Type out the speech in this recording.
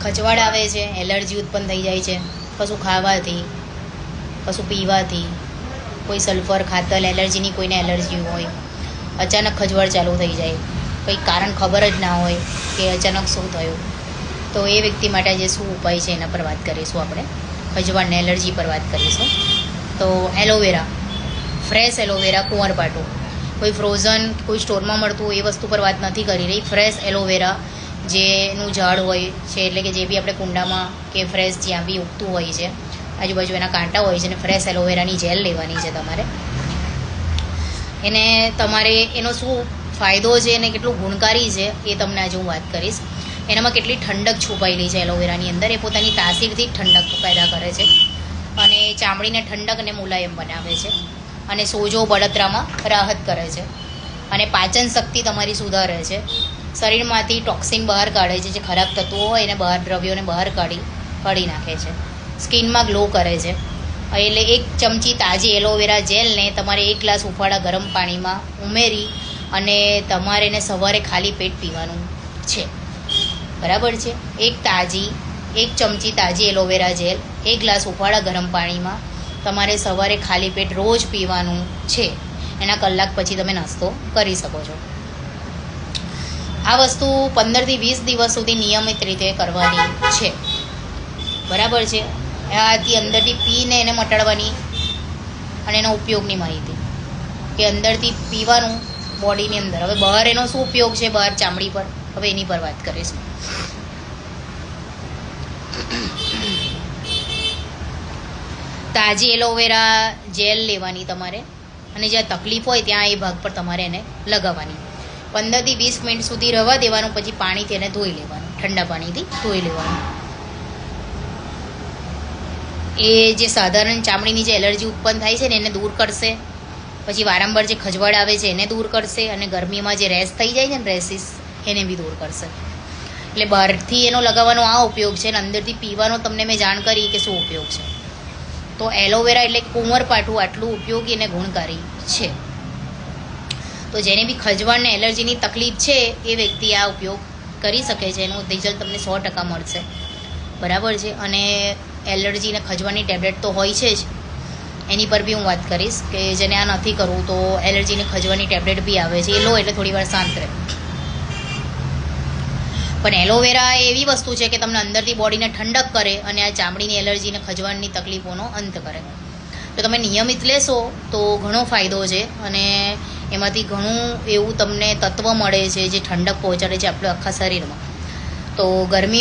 ખજવાળ આવે છે, એલર્જી ઉત્પન્ન થઈ જાય છે કશું ખાવાથી, કશું પીવાથી, કોઈ સલ્ફર ખાતર એલર્જીની કોઈને એલર્જી હોય, અચાનક ખજવાળ ચાલુ થઈ જાય, કંઈ કારણ ખબર જ ના હોય કે અચાનક શું થયું, તો એ વ્યક્તિ માટે જે શું ઉપાય છે એના પર વાત કરીશું આપણે. ખજવાળને એલર્જી પર વાત કરીશું. તો એલોવેરા, ફ્રેશ એલોવેરા કુંવરપાઠું, કોઈ ફ્રોઝન કોઈ સ્ટોરમાં મળતું એ વસ્તુ પર વાત નથી કરી રહી. ફ્રેશ એલોવેરા જેનું ઝાડ હોય છે, એટલે કે જે બી આપણે કુંડામાં કે ફ્રેશ જ્યાં બી ઉગતું હોય છે, આજુબાજુ એના કાંટા હોય છે, અને ફ્રેશ એલોવેરાની જેલ લેવાની છે તમારે. એને તમારે એનો શું ફાયદો છે અને કેટલું ગુણકારી છે એ તમને આજે હું વાત કરીશ. એનામાં કેટલી ઠંડક છુપાયેલી છે એલોવેરાની અંદર. એ પોતાની તાસીરથી જ ઠંડક પેદા કરે છે અને ચામડીને ઠંડક અને મુલાયમ બનાવે છે, અને સોજો બળતરામાં રાહત કરે છે, અને પાચન શક્તિ તમારી સુધારે છે, શરીરમાંથી ટોક્સિન બહાર કાઢે છે, જે ખરાબ તત્વો હોય એને બહાર દ્રવ્યોને બહાર કાઢી નાખે છે, સ્કિનમાં ગ્લો કરે છે. એટલે 1 ચમચી તાજી એલોવેરા જેલને તમારે 1 ગ્લાસ ઉફાળા ગરમ પાણીમાં ઉમેરી અને તમારે એને સવારે ખાલી પેટ પીવાનું છે. બરાબર છે? 1 ચમચી તાજી એલોવેરા જેલ 1 ગ્લાસ ઉફાળા ગરમ પાણીમાં તમારે સવારે ખાલી પેટ રોજ પીવાનું છે. એના કલાક પછી તમે નાસ્તો કરી શકો છો. આ વસ્તુ 15 થી 20 દિવસ સુધી નિયમિત રીતે કરવાની છે. બરાબર છે? આથી અંદરથી પીને એને મટાડવાની, અને એનો ઉપયોગની માહિતી કે અંદરથી પીવાનું બોડીની અંદર. હવે બહાર એનો શું ઉપયોગ છે, બહાર ચામડી પર, હવે એની પર વાત કરીશું. તાજી એલોવેરા જેલ લેવાની તમારે, અને જ્યાં તકલીફ હોય ત્યાં એ ભાગ પર તમારે એને લગાવવાની. 15 થી 20 મિનિટ સુધી રહેવા દેવાનું, પછી પાણીથી એને ધોઈ લેવાનું, ઠંડા પાણીથી ધોઈ લેવાનું. એ જે સાધારણ ચામડીની જે એલર્જી ઉત્પન્ન થાય છે ને એને દૂર કરશે. પછી વારંવાર જે ખજવાળ આવે છે એને દૂર કરશે, અને ગરમીમાં જે રેશ થઈ જાય છે ને, રેસીસ, એને બી દૂર કરશે. એટલે બહારથી એનો લગાવવાનો આ ઉપયોગ છે, અને અંદરથી પીવાનો તમને મેં જાણ કરી કે શું ઉપયોગ છે. તો એલોવેરા એટલે કુંવરપાઠું આટલું ઉપયોગી અને ગુણકારી છે. તો જેને બી ખજવાળને એલર્જીની તકલીફ છે એ વ્યક્તિ આ ઉપયોગ કરી શકે છે. એનું રિઝલ્ટ તમને 100% મળશે. બરાબર છે? અને એલર્જી અને ખજવાળની ટેબ્લેટ તો હોય છે જ, એની પર બી હું વાત કરીશ કે જેને આ નથી કરવું તો એલર્જી અને ખજવાળની ટેબ્લેટ બી આવે છે, એ લો એટલે થોડી વાર શાંત રહે. પણ એલોવેરા એવી વસ્તુ છે કે તમને અંદરથી બોડીને ઠંડક કરે અને આ ચામડીની એલર્જી અને ખજવાળની તકલીફોનો અંત કરે. તો તમે નિયમિત લેશો તો ઘણો ફાયદો છે, અને એમાંથી ઘણું એવું તમને તત્વ મળે છે જે ઠંડક પહોંચાડે છે આપણા આખા શરીરમાં. તો ગરમી